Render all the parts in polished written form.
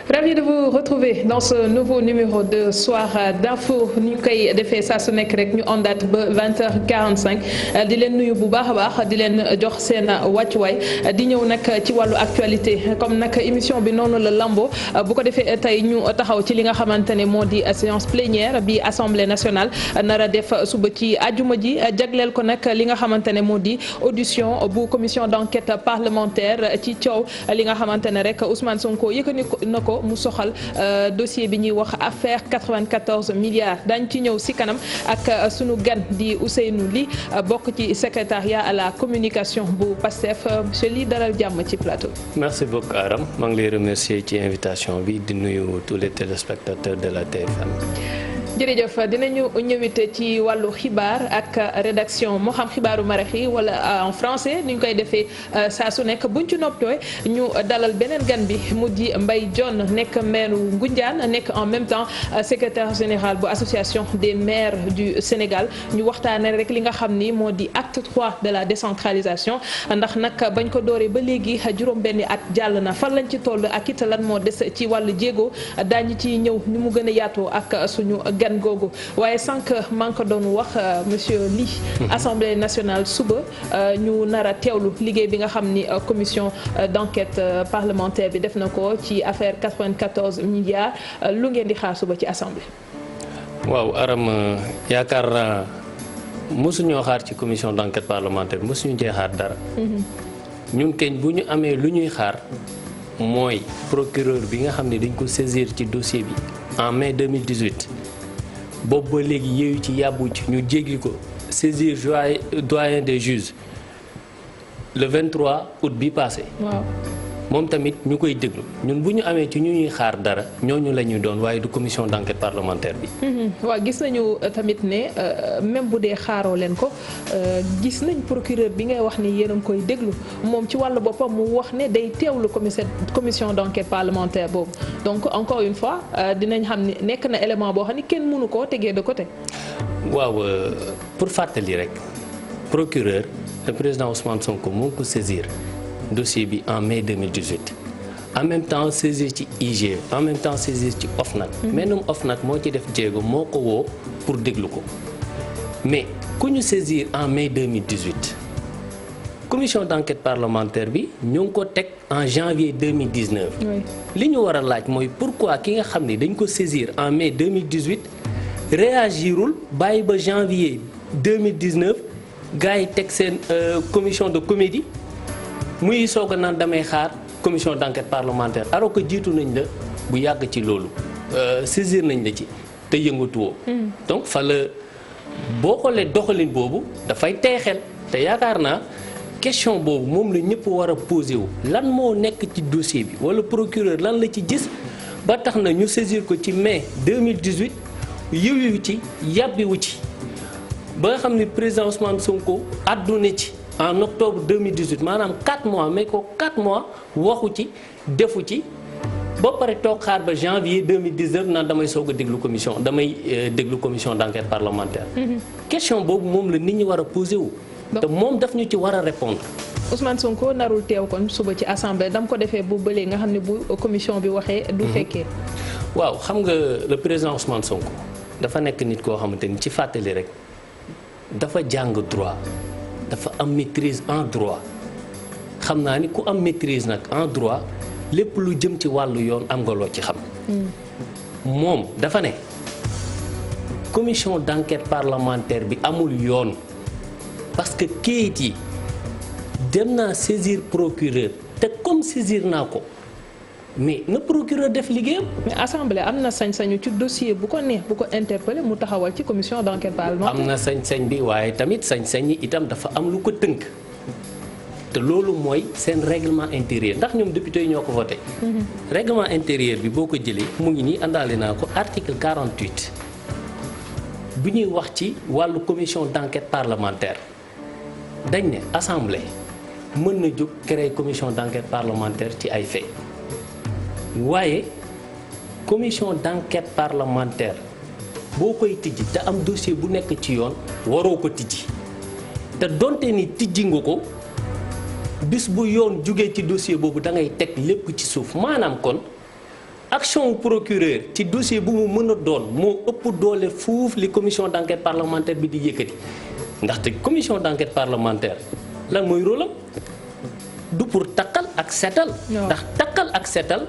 Ravi de vous retrouver dans ce nouveau numéro de Soir d'info ni ñu koy defee saa su nekk rek ñu ondaat ba 20h45 di leen nuyu bu baax a baax di leen jox seen wàccuwaay di ñëw nag ci wàllu actualité comme nag émission bi noonu la lambo bu ko defee tey ñu taxaw ci li nga xamante ne moo di séance plénière bi assemblée nationale nara def suba ci àjjuma ji jagleel ko nag li nga xamante ne moo di audition bu commission d'enquête parlementaire ci coow li nga xamante ne rek Ousmane Sonko yëkkati na ko mu soxal dossier bi ñuy wax affaire 94 milliards dañ ci ñëw si kanam ak sunu gan di Ousseynou Ly bokk ci secrétariat à la communication bu PASTEF monsieur Ly dalal jàmm ci plateau. Merci beaucoup Aram maa ngi lay remercier ci invitation bi di nuyu tous les téléspectateurs de la TFM. jërëjëf dinañu ñëwite ci wàllu xibaar ak rédaction moo xam xibaaru maraxi wala en français ni ñu koy defee saa su nekk buñ ci noppee ñu dalal beneen gan bi mu di Mbaye Dione nekk maire Ngoundiane nekk en même temps secrétaire général bu association des maires du Sénégal ñu waxtaanee rek li nga xam ni moo di acte 3 de la décentralisation ndax nag bañ ko dooree ba léegi juróom-benni at jàll na fan lañ ci toll ak it lan moo des ci wàllu jéego daañu ci ñëw ni mu gën a yaatoo ak suñu gan googu waaye sànq maa ngi ko doon wax monsieur Ly assemblée nationale suba ñu nar a teewlu liggéey bi nga xam ni commission d'enquête parlementaire bi def na ko ci affaire 94 milliards lu ngeen di xaar suba ci assemblée. waaw Aram yaakaar naa mosuñoo xaar ci commission d'enquête parlementaire mosuñu cee xaar dara. ñun keñ bu ñu amee lu ñuy xaar mooy procureur bi nga xam ne dañ ko saisir ci dossier bi en mai 2018. boobu ba léegi yéeyu ci yàbbu ci ñu jéggi ko saisir doyen des juges le 23 août bi passé. waaw moom tamit ñu koy déglu ñun bu ñu amee ci ñu ñuy xaar dara ñooñu la ñuy doon waaye du commission d'enquête parlementaire bi. waaw gis nañu tamit ne même bu dee xaaroo leen ko gis nañ procureur bi ngay wax ni yéen a ngi koy déglu moom ci wàllu boppam mu wax ne day teewlu commission d'enquête parlementaire boobu donc encore une fois dinañ xam ni nekk na élément boo xam ni kenn mënu koo tegee de côté. waaw pour fàttali rek procureur le président Ousmane Sonko moo ko saisir. dossier bi en mai 2018 en même temps saisir ci IGE en même temps saisir ci OFNAC. mais ñoom OFNAC moo ci def jéego moo ko woo pour déglu ko mais ku ñu saisir en mai 2018 commission d'enquête parlementaire bi ñu ngi ko teg en janvier 2019. li ñu war a laaj mooy pourquoi ki nga xam ne dañ ko saisir en mai 2018 réagirul bàyyi ba janvier 2019 gars yi teg seen commission de comédie. muy soog a naan damay xaar commission d'enquête parlementaire alors que jiitu nañ la bu yàgg ci loolu saisir nañ la ci te yëngatuwoo. donc fa la boo xoolee doxalin boobu dafay tey xel te yaakaar naa question boobu moom la ñëpp war a posé wu lan moo nekk ci dossier bi wala procureur lan la ci gis ba tax na ñu saisir ko ci mai 2018 yiwu ci yàbbiwu ci ba nga xam ne président Ousmane Sonko àdduna ci. en octobre 2018 maanaam 4 mois mais ko 4 mois waxu ci defu ci ba pare toog xaar ba janvier 2019 naan damay soog a déglu commission d'enquête parlementaire. question boobu moom la nit ñi war a posé wu. te moom daf ñu ci war a répondre. Ousmane Sonko narul teew kon suba ci assemblée dam ko defee bu bëlee nga xam ne bu commission bi waxee. du fekkee. waaw xam nga le président Ousmane Sonko dafa nekk nit koo xamante ni ci fàttali rek dafa jàng droit. dafa am maîtrise en droit xam naa ni ku am maîtrise nag en droit lépp lu jëm ci wàllu yoon am nga loo ci xam. moom dafa ne commission d'enquête parlementaire bi amul yoon parce que kayit yi dem naa saisir procureur te comme saisir naa ko mais na procureur def liggéeyam. mais assemblée am na sañ-sañu ci dossier bu ko neex bu ko interpellé mu taxawal ci commission d'enquête parlementaire. am na sañ-sañ bi waaye tamit sañ-sañ yi itam dafa am lu ko tënk te loolu mooy seen règlement intérieur ndax ñoom député yi ñoo ko voté. règlement intérieur bi boo ko jëlee mu ngi nii àndaale naa ko article 48 bu ñuy wax ci wàllu commission d'enquête parlementaire dañ ne assemblée mën na jóg créer commission d'enquête parlementaire ci ay faits. waaye commission d'enquête parlementaire boo koy tijji te am dossier bu nekk ci yoon waroo ko tijji te donte ni tijji nga ko bis bu yoon jugee ci dossier boobu da ngay teg lépp ci suuf maanaam kon action procureur ci dossier bu mu mën a doon moo ëpp doole fuuf li commission d'enquête parlementaire bi di yëkkati ndaxte commission d'enquête parlementaire lan mooy rôle am du pour takkal ak setal ndax takkal ak setal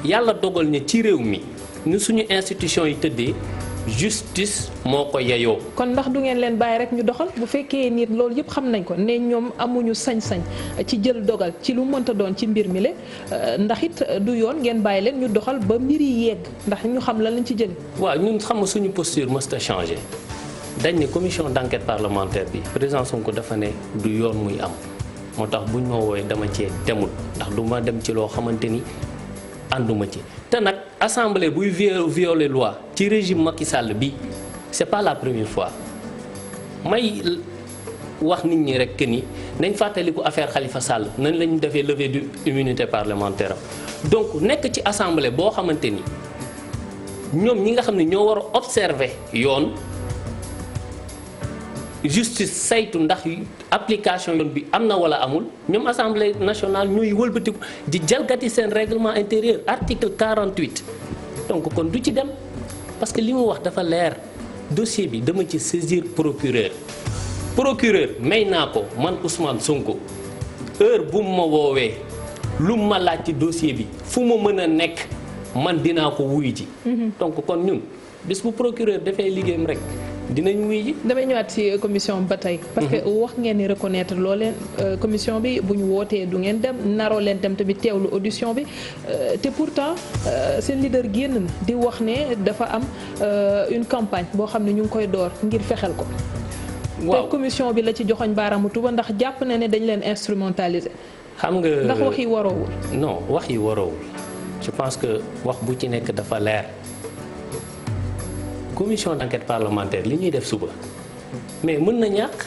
yàlla dogal ne ci réew mi ñu suñu institution yi tëddee justice moo ko yeyoo. kon ndax du ngeen leen bàyyi rek ñu doxal bu fekkee nit loolu yëpp xam nañ ko ne ñoom amuñu sañ-sañ ci jël dogal ci lu mënta doon ci mbir mi le ndax it du yoon ngeen bàyyi leen ñu doxal ba mbir yi yegg ndax ñu xam lan lañ ci jëlee. waaw ñun xam nga suñu posture mësta changé dañ ne commission d'enquête parlementaire bi président Sonko dafa ne du yoon muy am moo tax buñ ma woowee dama cee demul ndax du ma dem ci loo xamante ni ànduma ci. te nag assemblée buy violer loi ci régime Macky Sall bi c'est pas la première fois may wax nit ñi rek que ni nañ fàttaliku affaire Khalifa Sall nañ lañu defee levée de immunité parlementaire am donc nekk ci assemblée boo xamante ni ñoom ñi nga xam ne ñoo war a observer yoon justice saytu ndax application yoon bi am na wala amul ñoom assemblée nationale ñooy wëlbatiku di jalgati seen règlement intérieur article 48 donc kon du ci dem parce que li mu wax dafa leer dossier bi dama ci saisir procureur may naa ko man Ousmane Sonko heure bu mu ma woowee lu ma laaj ci dossier bi fu mu mën a nekk man dinaa ko wuy ji donc kon ñun bis bu procureur dafay liggéeyam rek dinañ wuy ji. damay ñëwaat ci commission ba tey. parce que wax ngeen ni reconnaître loo leen commission bi bu ñu wootee du ngeen dem naroo leen dem tamit teewlu audition bi te pourtant seen leader génn na di wax ne dafa am une campagne boo xam ne ñu ngi koy door ngir fexel ko. waaw te commission bi la ci joxoñ baaraamu tuba ndax jàpp na ne dañ leen instrumentaliser. xam nga ndax wax yi waroowul. non wax yi waroowul je pense que wax bu ci nekk dafa leer. commission d'enquête parlementaire li ñuy def suba mais mën na ñàkk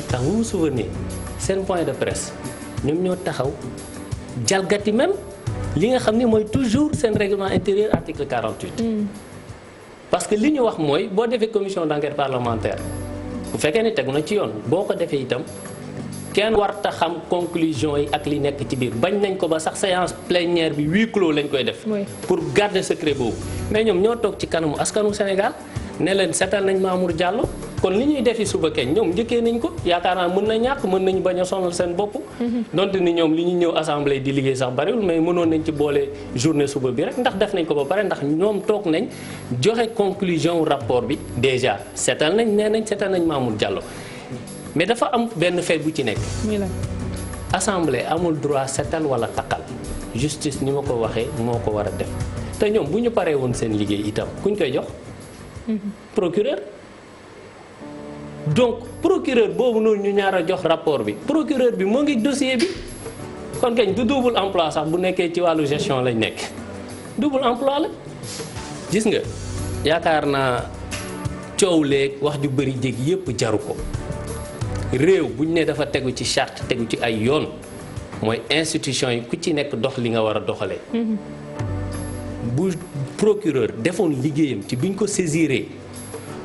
ndax vous vous souvenez seen point de presse ñoom ñoo taxaw jalgati même li nga xam ne mooy toujours seen règlement intérieur article 48. parce que li ñu wax mooy boo defee commission d'enquête parlementaire bu fekkee ne tegu na ci yoon boo ko defee itam kenn warta xam conclusion yi ak li nekk ci biir bañ nañ ko ba sax séance plénière bi huis clos lañ koy def. pour garder secret boobu. mais ñoom ñoo toog ci kanamu askanu Sénégal ne leen seetal nañ Mamour Diallo kon li ñuy defi suba keñ ñoom njëkkee nañ ko yaakaar naa mën na ñàkk mën nañu bañ a sonal seen bopp. donte ni ñoom li ñu ñëw assemblée di liggéey sax bariwul mais mënoon nañ ci boole journée suba bi rek ndax def nañ ko ba pare ndax ñoom toog nañ joxe conclusion rapport bi déjà seetal nañ nee nañ seetal nañ Mamour Diallo. mais dafa am benn fait bu ci nekk. assemblée amul droit setal wala takkal justice ni ma ko waxee moo ko war a def te ñoom bu ñu paree woon seen liggéey itam kuñ koy jox. procureur. donc procureur boobu noonu ñu ñaar a jox rapport bi procureur bi moo ngi dossier bi kon kañ du double emploi sax bu nekkee ci wàllu gestion lañ nekk double emploi la gis nga yaakaar naa coow leeg wax ju bëri jég yépp jaru ko. réew bu ñu ne dafa tegu ci charte tegu ci ay yoon mooy institution yi ku ci nekk dox li nga war a doxalee. bu procureur defoon liggéeyam ci biñ ko saisiré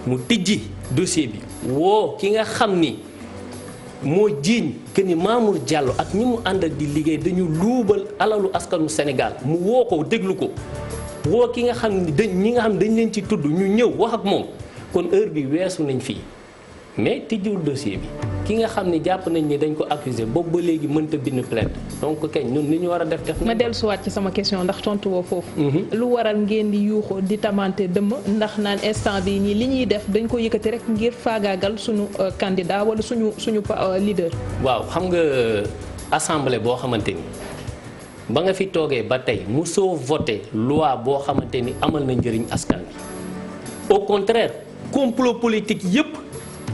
mu tijji dossier bi woo ki nga xam ni moo jiiñ que ni Mamour Diallo ak ñi mu àndal di liggéey dañu luubal alalu askanu Sénégal mu woo ko déglu ko woo ki nga xam ni ñi nga xam dañ leen ci tudd ñu ñëw wax ak moom kon heure bi weesu nañ fii mais tijjiwul dossier bi. ki nga xam ne jàpp nañ ni dañ ko accusé boobu ba léegi mënta bind plainte donc kañ ñun li ñu war a def ma dellusiwaat ci sama question ndax tontu woo foofu. lu waral ngeen di yuuxu di tamante dëmm ndax naan instant bi nii li ñuy def dañ ko yëkkati rek ngir faagaagal suñu candidat wala suñu leader. waaw xam nga assemblée boo xamante ni ba nga fi toogee ba tey mosoo voté loi boo xamante ni amal na njëriñ askan bi au contraire complot politique yépp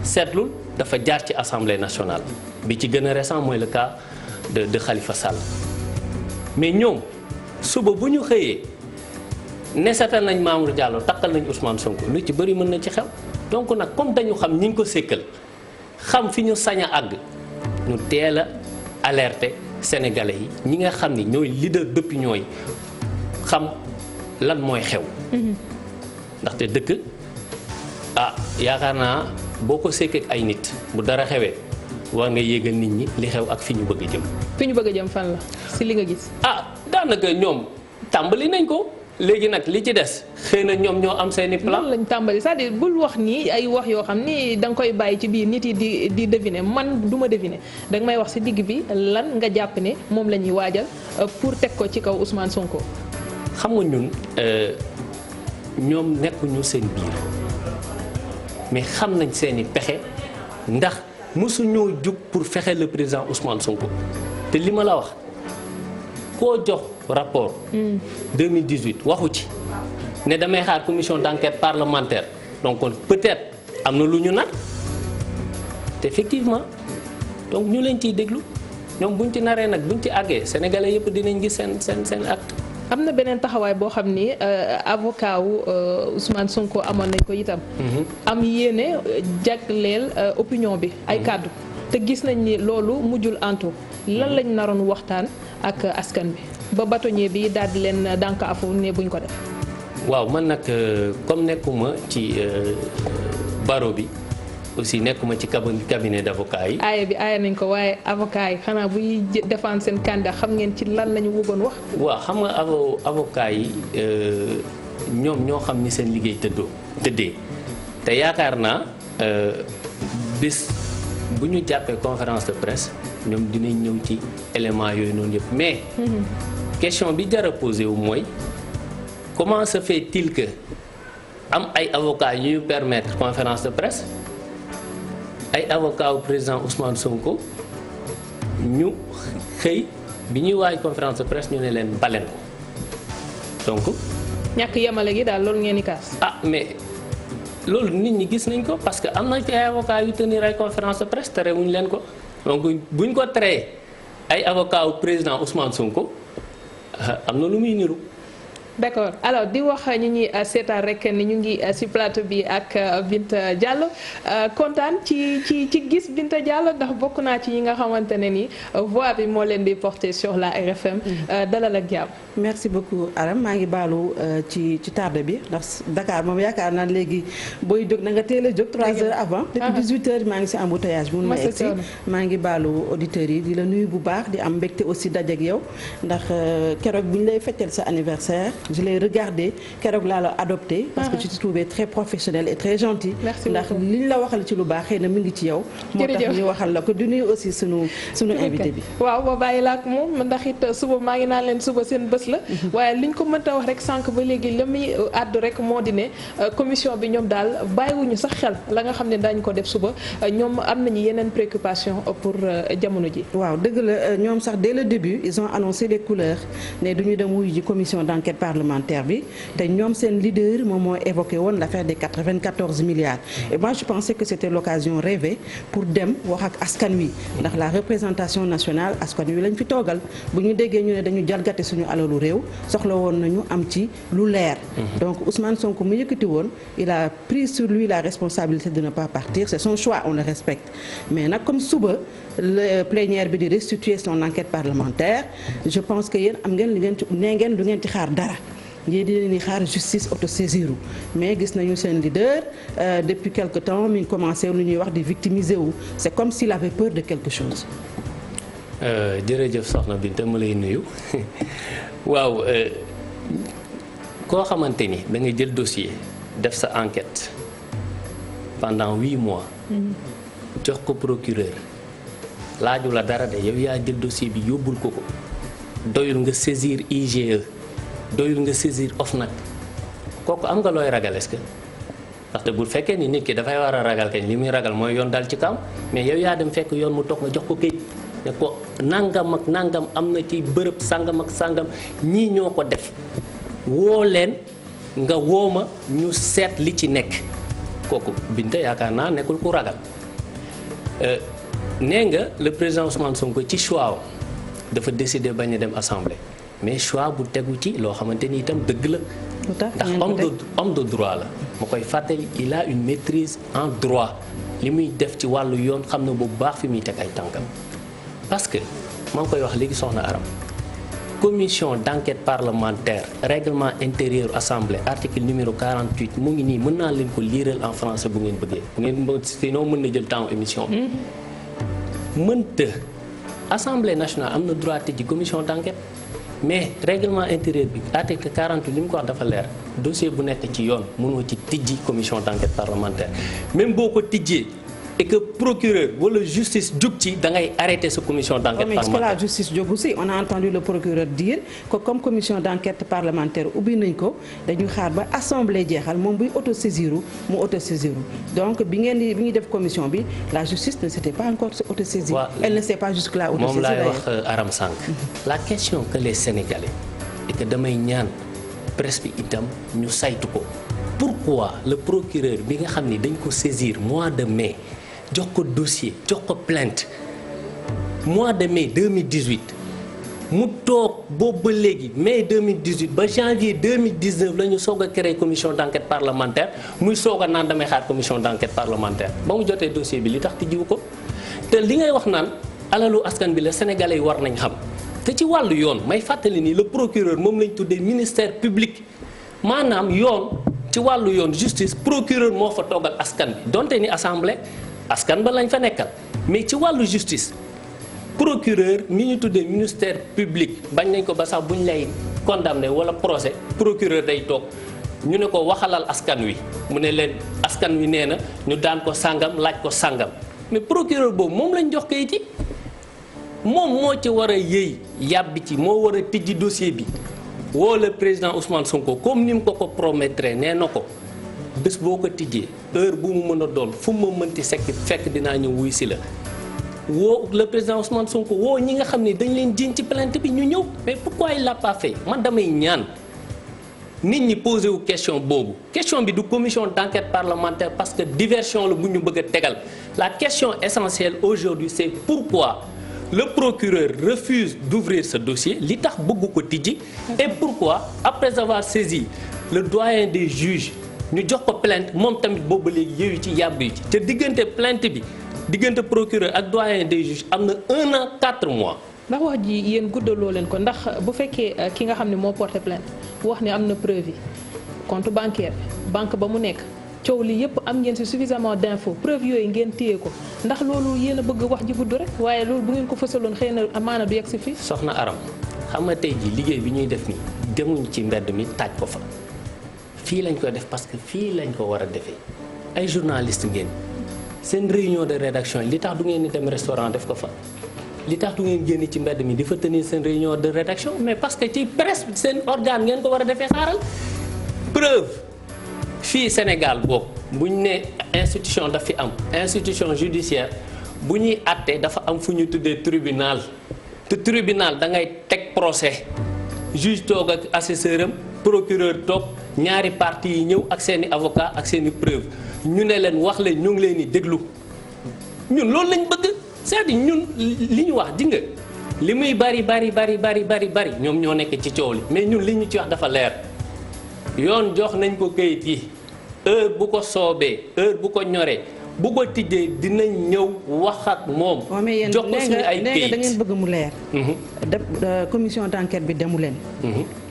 seetlul dafa jaar ci assemblée nationale bi ci gën a récent mooy le cas de Khalifa Sall mais ñoom suba bu ñu xëyee ne seetal nañ Mamour Diallo takkal nañ Ousmane Sonko lu ci bëri mën na ci xew donc nag comme dañu xam ñi ngi ko sékkal xam fi ñu sañ a àgg ñu teel a alerter sénégalais yi ñi nga xam ni ñooy leader d'opinion yi xam lan mooy xew. ndaxte dëkk yaakaar naa. boo ko sekkee ak ay nit bu dara xewee war nga yéegal nit ñi li xew ak fi ñu bëgg a jëm. fi ñu bëgg a jëm fan la si li nga gis. daanaka ñoom tàmbali nañ ko léegi nag li ci des xëy na ñoom ñoo am seeni plan. lan lañ tàmbali c'est-à-dire bul wax ni ay wax yoo xam ni da nga koy bàyyi ci biir nit yi di deviner man du ma deviner danga may wax ci digg bi lan nga jàpp ne moom la ñuy waajal pour teg ko ci kaw Ousmane Sonko. xam nga ñun ñoom nekkuñu seen biir mais xam nañ seeni pexe ndax mosuñoo jug pour fexe le président Ousmane Sonko te li ma la wax koo jox rapport 2018 waxu ci ne damay xaar commission d'enquête parlementaire donc peut-être am na lu ñu nar te effectivement donc ñu leen ciy déglu ñoom buñ ci naree nag buñ ci àggee sénégalais yëpp dinañ gis seen acte. am na beneen taxawaay boo xam ni avocat wu Ousmane Sonko amoon nañ ko itam. am yéene jagleel opinion bi ay kàddu te gis nañ ni loolu mujjul antu lan lañ naroon waxtaan ak askan bi ba bâtonnier bi daal di leen dànkaafu ne buñ ko def. waaw man nag comme nekkuma ci barreau bi aussi nekkuma ci cabinet d'avocat yi. aaye nañ ko waaye avocat yi xanaa buy défendre seen candidat xam ngeen ci lan la ñu bëggoon wax. waaw xam nga avocat yi ñoom ñoo xam ni seen liggéey tëddee te yaakaar naa bis bu ñu jàppee conférence de presse ñoom dinañ ñëw ci éléments yooyu noonu yëpp mais. question bi jar a posé wu mooy comment se fait-il que am ay avocats yu ñu permettre conférence de presse. ay avocat wu président Ousmane Sonko ñu xëy bi ñuy waaj conférence de presse ñu ne leen baleen ko donc. ñàkk yemale gi daal loolu ngeen di kaas. mais loolu nit ñi gis nañ ko parce que am na ci ay avocat yu tenir ay conférence de presse tere wuñu leen ko donc buñ ko teree ay avocat wu président Ousmane Sonko am na lu muy niru. d'accord alors di wax ñi ñuy seetaan rek ni ñu ngi ci plateau bi ak Binta Diallo kontaan ci gis Binta Diallo ndax bokk naa ci ñi nga xamante ne ni voix bi moo leen di porter sur la RFM dalal ak jàmm. merci beaucoup Aram maa ngi baalu ci tarde bi ndax Dakar moom yaakaar naa léegi booy jóg na nga teel a jóg 3 heures avant. depuis 18 heures maa ngi ci embouteillage bi mun ma egsi maa ngi baalu auditeurs yi di la nuyu bu baax di am mbégte aussi dajeek yow ndax keroog bu ñu lay fêter sa anniversaire. je l'ai regardé keroog laa la adopté parce que tu te trouvais très professionnel et très gentil ndax li ñu la waxal ci lu baax xëy na mu ngi ci yow moo tax ñu waxal la ko du nuyu aussi sunu invité bi waaw ma bàyyi la ak moom ndax it suba maa ngi naan leen suba seen bés la waaye liñ ko mënta wax rek sànq ba léegi la muy àddu rek moo di ne commission bi ñoom daal bàyyiwuñu sax xel la nga xam ne daañu ko def suba ñoom am nañu yeneen préoccupation pour jamono ji waaw dëgg la ñoom sax dès le début ils ont annoncé les couleurs ne duñu dem wuyu ji commission d'enquête parlementaire bi te ñoom seen leader moom moo évoqué woon l'affaire des 94 milliards et moi je pensais que c'était l'occasion rêvée pour dem wax ak askan wi ndax la représentation nationale askan wi lañ fi toogal bu ñu déggee ñu ne dañu jalgate suñu alalu réew soxla woon nañu am ci lu leer donc Ousmane Sonko mu yëkkati woon il a pris sur lui la responsabilité de ne pas partir c'est son choix on le respecte mais nag comme suba le plénière bi di restituer son enquête parlementaire je pense que yéen am ngeen li ngeen ci nee ngeen du ngeen ci xaar dara ñii dinañ ni xaar justice autosaisiru mais gis nañu seen leader depuis quelque temps mi ngi commencé lu ñuy wax di victimiser wu c'est comme s'il avait peur de quelque chose. jërëjëf soxna Binta ma lay nuyu waaw koo xamante ni da nga jël dossier def sa enquête pendant 8 mois. jox ko procureur laaju la dara de yow yaa jël dossier bi yóbbul ko doyul nga saisir IGE. doyul nga saisir OFNAC kooku am nga looy ragal est-ce que ndaxte bu fekkee ni nit ki dafay war a ragal kañ li muy ragal mooy yoon dal ci kaw mais yow yaa dem fekk yoon mu toog nga jox ko këyit ne ko nangam ak nangam am na ci bërëb sangam ak sangam ñii ñoo ko def woo leen nga wooma ñu seet li ci nekk kooku Binta yaakaar naa nekkul ku ragal nee nga le président Ousmane Sonko ci choix dafa décider bañ a dem assemblée. mais choix bu tegu ci loo xamante ni itam dëgg la ndax homme de droit la ma koy fàttali il a une maîtrise en droit li muy def ci wàllu yoon xam na bu baax fi muy teg ay tànkam parce que maa ngi koy wax léegi soxna Aram commission d'enquête parlementaire règlement intérieur assemblée article numéro 48 mu ngi nii mën naa leen ko liiral en français bu ngeen bëggee bu ngeen sinon mën na jël temps émission bi mënta assemblée nationale am na droit ci commission d'enquête mais règlement intérieur bi article 40 li mu ko wax dafa leer dossier bu nekk ci yoon mënoo ci tijji commission d'enquête parlementaire même boo ko tijjee et que procureur wala justice jug ci da ngay arrêter sa commission d'enquête parlementaire. Mais est-ce que la justice jóg aussi on a entendu le procureur dire que comme commission d'enquête parlementaire ubbi nañ ko dañu xaar ba assemblée jeexal moom buy autosaisiru mu autosaisiru donc bi ñuy def commission bi la justice ne s'était pas encore autosaisie. Elle ne s'est pas jusque-là autosaisie. moom laay wax Aram Sànq. la question que les Sénégalais et que damay ñaan presse bi itam ñu saytu ko pourquoi le procureur bi nga xam ni dañ ko saisir mois de mai. jox ko dossier jox ko plainte mois de mai 2018 mu toog boobu ba léegi mai 2018 ba janvier 2019 la ñu soog a créé commission d'enquête parlementaire muy soog a naan damay xaar commission d'enquête parlementaire ba mu jotee dossier bi li tax tijjiwu ko te li ngay wax naan alalu askan bi la sénégalais yi war nañ xam te ci wàllu yoon may fàttali ni le procureur moom lañ tuddee ministère public maanaam yoon ci wàllu yoon justice procureur moo fa toogal askan bi donte ni assemblée. askan ba lañ fa nekkal mais ci wàllu justice procureur mi ñu tuddee ministère public bañ nañ ko ba sax buñ lay condamné wala procès procureur day toog ñu ne ko waxalal askan wi mu ne leen askan wi nee na ñu daan ko sàngam laaj ko sàngam mais procureur boobu moom lañ jox kayit yi moom moo ci war a yëy yàbbi ci moo war a tijji dossier bi woo le président Ousmane Sonko comme ni mu ko promettre nee na ko bés boo ko tijjee heure bu mu mën a doon fu mu mënti fekk dinaa ñëw wuy si la woo le président Ousmane Sonko woo ñi nga xam ne dañ leen jiiñ ci plainte bi ñu ñëw mais pourquoi il l'a pas fait man damay ñaan nit ñi posé wu question boobu question bi du commission d'enquête parlementaire parce que diversion la bu ñu bëgg a tegal la question essentielle aujourd'hui c'est pourquoi le procureur refuse d'ouvrir ce dossier li tax bëgg ko tijji et pourquoi après avoir saisi le doyen des juges ñu jox ko plainte moom tamit boobu léegi yëyu ci yàbb yi ci te diggante plainte bi diggante procureur ak doyen des juges am na 1 an 4 mois. ndax wax ji yéen guddaloo leen ko ndax bu fekkee ki nga xam ne moo porté plainte wax ne am na preuve yi compte bancaire banque ba mu nekk coow li yëpp am ngeen ci suffisamment d'infos preuve yooyu ngeen téye ko ndax loolu yéen a bëgg wax ji gudd rek waaye loolu bu ngeen ko fësaloon xëy na amaana du yegg si fii. soxna Aram xam nga tey jii liggéey bi ñuy def nii demuñ ci mbedd mi taaj ko fa. fii lañ ko def parce que fii lañ ko war a defee ay journaliste ngeen seen réunion de rédaction yi li tax du ngeen di dem restaurant def ko fa li tax du ngeen génn ci mbedd mi di fa tenir seen réunion de rédaction mais parce que ci presse seen organe ngeen ko war a defee xaaral preuve fii Sénégal boobu bu ñu ne institution daf fi am institution judiciaire bu ñuy àtte dafa am fu ñu tuddee tribunal te tribunal da ngay teg procès juge toog ak assesseur am procureur toog ñaari parties yi ñëw ak seeni avocat ak seeni preuve ñu ne leen wax leen ñu ngi leen di déglu ñun loolu lañ bëgg c'est-à-dire ñun li ñu wax di nga li muy bari ñoom ñoo nekk ci coow li mais ñun li ñu ci wax dafa leer yoon jox nañ ko kayit yi heure bu ko soobee heure bu ko ñoree bu ko tijjee dinañ ñëw wax ak moom. jox ko suñu ay kayit da ngeen bëgg mu leer. commission d'enquête bi demu leen.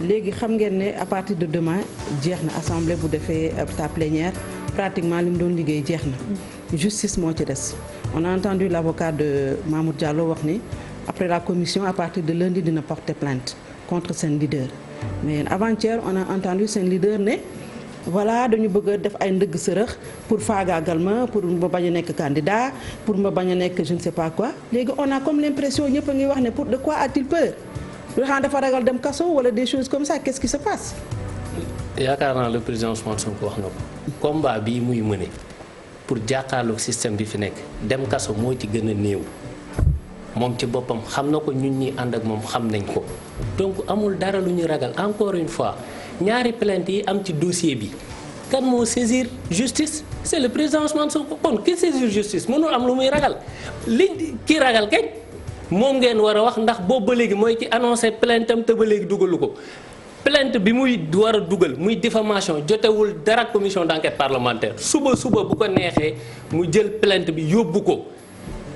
léegi xam ngeen ne à partir de demain jeex na assemblée bu defee sa plénière pratiquement li mu doon liggéey jeex na. justice moo ci des on a entendu l'avocat de Mamour Diallo wax ni après la commission à partir de lundi dina porter plainte contre seen leader mais avant-hier on a entendu seen leader ne. voilà dañu bëgg a def ay ndëgg sërëx pour faagaagal ma pour ma bañ a nekk candidat pour ma bañ a nekk je ne sais pas quoi léegi on a comme l'impression ñëpp a ngi wax ne pour de quoi a-t-il peur lu xam dafa ragal dem kaso wala des choses comme ça qu'est-ce qui se passe. yaakaar naa le président Ousmane Sonko wax na ko combat bii muy mëne pour jàkkaarloog système bi fi nekk dem kaso moo ci gën a néew moom ci boppam xam na ko ñun ñi ànd ak moom xam nañ ko donc amul dara lu ñuy ragal encore une fois. ñaari plainte yi am ci dossier bi kan moo saisir justice c'est le président Ousmane Sonko kon ki saisir justice mënul am lu muy ragal li ki ragal kañ moom ngeen war a wax ndax boobu ba léegi mooy ki annoncé plainte am te ba léegi dugalu ko plainte bi muy war a dugal muy diffamation jotewul dara commission d'enquête parlementaire suba bu ko neexee mu jël plainte bi yóbbu ko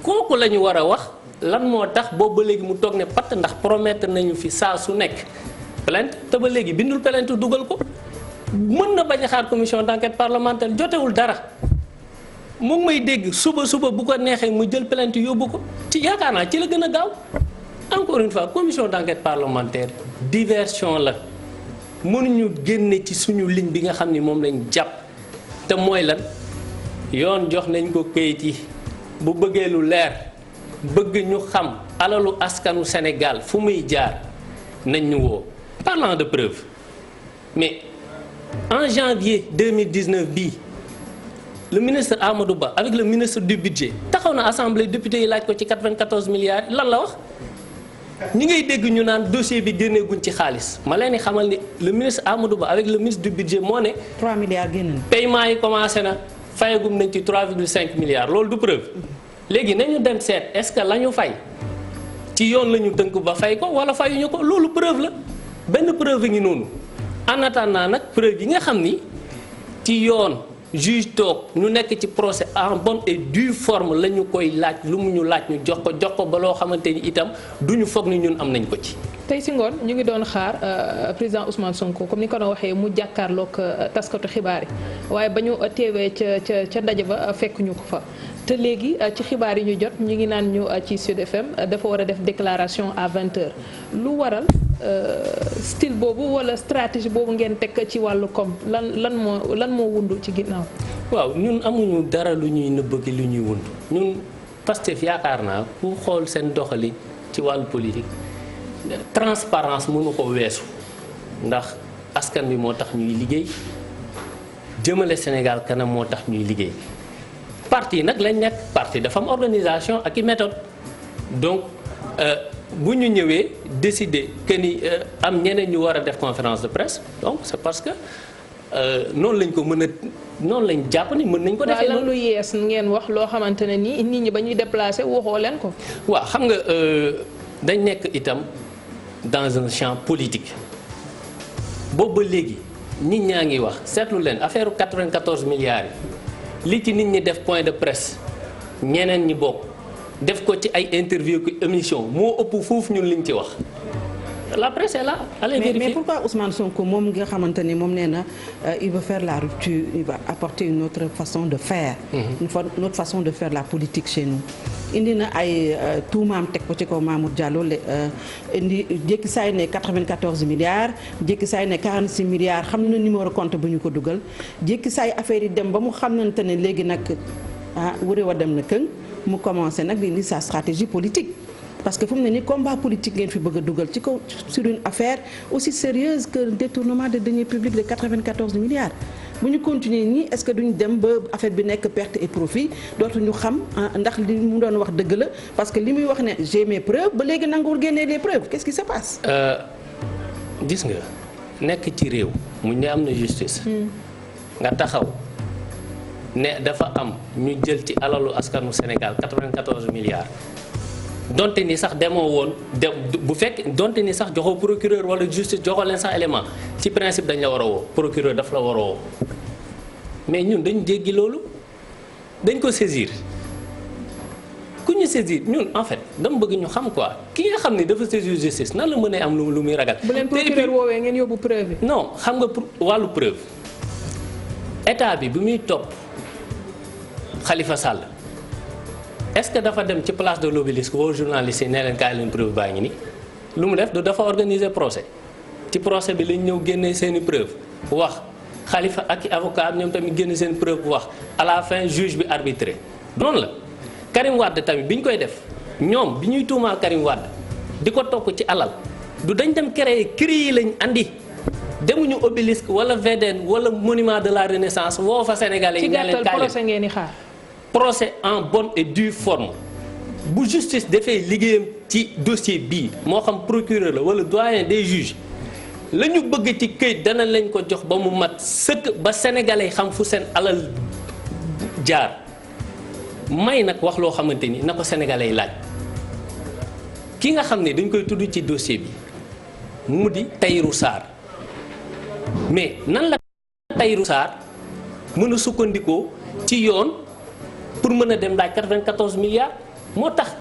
kooku la ñu war a wax lan moo tax boobu ba léegi mu toog ne patt ndax promettre nañu fi saa su nekk plainte te ba léegi bindul plainte dugal ko mën na bañ a xaar commission d'enquête parlementaire jotewul dara mu ngi may dégg suba bu ko neexee mu jël plainte yóbbu ko ci yaakaar naa ci la gën a gaaw encore une fois commission d'enquête parlementaire diversion la mënuñu génne ci suñu ligne bi nga xam ni moom lañ jàpp te mooy lan yoon jox nañ ko kayit yi bu bëggee lu leer bëgg ñu xam alalu askanu Sénégal fu muy jaar nañ ñu woo. Parlant de preuve mais en janvier 2019 bii le ministre Amadou Ba avec le ministre du budget taxaw na assemblée député yi laaj ko ci 94 milliards lan la wax ñi ngay dégg ñu naan dossier bi génneeguñ ci xaalis ma leen di xamal ni le ministre Amadou Ba avec le ministre du budget moo ne. 3 milliards génn na. paiement yi commencé na fayagum nañ ci 3,5 milliards loolu du preuve léegi nañu dem seet est-ce que la ñu fay ci yoon la ñu tënk ba fay ko wala fayuñu ko loolu preuve la benn preuve ngi noonu en attendant nag preuve yi nga xam ni ci yoon. juge toog ñu nekk ci procès en bonne et due forme la ñu koy laaj lu mu ñu laaj ñu jox ko ba loo xamante ni itam du ñu foog ni ñun am nañ ko ci. tey si ngoon ñu ngi doon xaar président Ousmane Sonko comme ni ko doon waxee mu jàkkaarloog taskatu xibaar yi waaye ba ñu teewee ca ndaje ba fekk ñu ko fa. te léegi ci xibaar yi ñu jot ñu ngi naan ñu ci Sud FM dafa war a def déclaration à 20h lu waral style boobu wala stratégie boobu ngeen teg ci wàllu koom lan moo wundu ci ginnaaw. waaw ñun amuñu dara lu ñuy nëbb lu ñuy wund ñun Pastef yaakaar naa ku xool seen doxali ci wàllu politique transparence mënu ko weesu ndax askan bi moo tax ñuy liggéey jëmale Sénégal kanam moo tax ñuy liggéey. parti nag lañ nekk parti dafa am organisation ak i méthode donc bu ñu ñëwee décider que ni am ñeneen ñu war a def conférence de presse donc c'est parce que noonu lañ ko mën a noonu lañ jàpp ni mën nañ ko defee lan lu yees ngeen wax loo xamante ne nii nit ñi ba ñuy déplacé waxoo leen ko. waaw xam nga dañ nekk itam dans un champ politique boobu ba léegi nit ñaa ngi wax seetlu leen affaire 94 milliards yi. li ci nit ñi def point de presse ñeneen ñi bokk def ko ci ay interview ko émission moo ëpp foofu ñun liñ ci wax la presse est là allez vérifier. Mais pourquoi Ousmane Sonko moom nga xamante ni moom nee na il veut faire la rupture il va apporter une autre façon de faire. Une autre façon de faire la politique chez nous. indi na ay tuumaam teg ko ci kaw Mamour Diallo indi jékki saay ne 94 milliards jékki saay ne 46 milliards xam na numéro compte bu ñu ko dugal jékki saay affaire yi dem ba mu xamante ne léegi nag wuré wa dem na këng mu commencé nag di indi sa stratégie politique. parce que fu mu ne nii combat politique ngeen fi bëgg a dugal ci kaw sur une affaire aussi sérieuse que le détournement de deniers publics de 94 milliards. bu ñu continuer nii est-ce que duñ dem ba affaire bi nekk perte et profit dootuñu xam ndax li mu doon wax dëgg la parce que li muy wax ne j'ai mes preuves ba léegi nanguwul génnee les preuves qu'est-ce qui se passe. gis nga nekk ci réew mu ne am na justice. nga taxaw ne dafa am ñu jël ci alalu askanu Sénégal 94 milliards. donte ni sax demoo woon bu fekk donte ni sax joxoo procureur wala justice joxoo leen sax élément ci principe dañ la war a woo procureur daf la war a woo mais ñun dañ jéggi loolu dañ ko saisir ku ñu saisir ñun en fait dama bëgg ñu xam quoi ki nga xam ni dafa saisir justice nan la mën a am lu muy ragal. bu leen procureur woowee ngeen yóbbu preuve yi. non xam nga wàllu preuve état bi muy topp Khalifa Sall. est-ce que dafa dem ci place de l'Obélisque woo journaliste yi ne leen kaay leen preuve baa ngi ni lu mu def du dafa organiser procès ci procès bi lañ ñëw génnee seeni preuve wax Khalifa ak i avocat ñoom tamit génne seen preuve wax à la fin juge bi arbitré noonu la Karim Wade tamit bi ñu koy def ñoom bi ñuy tuumaal Karim Wade di ko topp ci alal du dañ dem créer CREI yi lañ andi demuñu Obélisque wala VDN wala monument de la Renaissance woo fa sénégalais yi ne leen kaay leen procès ngeen di xaar. procès en bonne et due forme bu justice dafay liggéeyam ci dossier bii moo xam procureur la wala doyen des juges la ñu bëgg ci këyit dana lañ ko jox ba mu mat sëkk ba sénégalais xam fu seen alal jaar may nag wax loo xamante ni na ko sénégalais laaj ki nga xam ne dañ koy tudd ci dossier bi mu di Tahirou Sarr mais nan la Tahirou Sarr mën a sukkandikoo ci yoon pour mën a dem laaj 94 milliards moo tax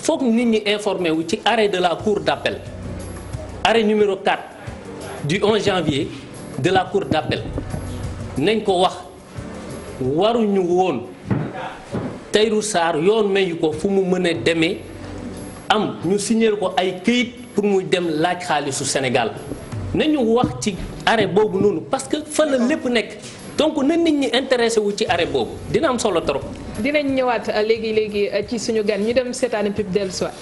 foog nit ñi informé wu ci arrêt de la cour d'appel arrêt numéro 4 du 11 janvier de la cour d'appel nañ ko wax waruñu woon Tahirou Sarr yoon mayu ko fu mu mën a demee am ñu signer ko ay këyit pour muy dem laaj xaalisu Sénégal nañu wax ci arrêt boobu noonu parce que fa la lépp nekk donc na nit ñi intéressé wu ci arrêt boobu dina am solo trop. dinañ ñëwaat léegi ci suñu gan ñu dem seetaani pub dellu soit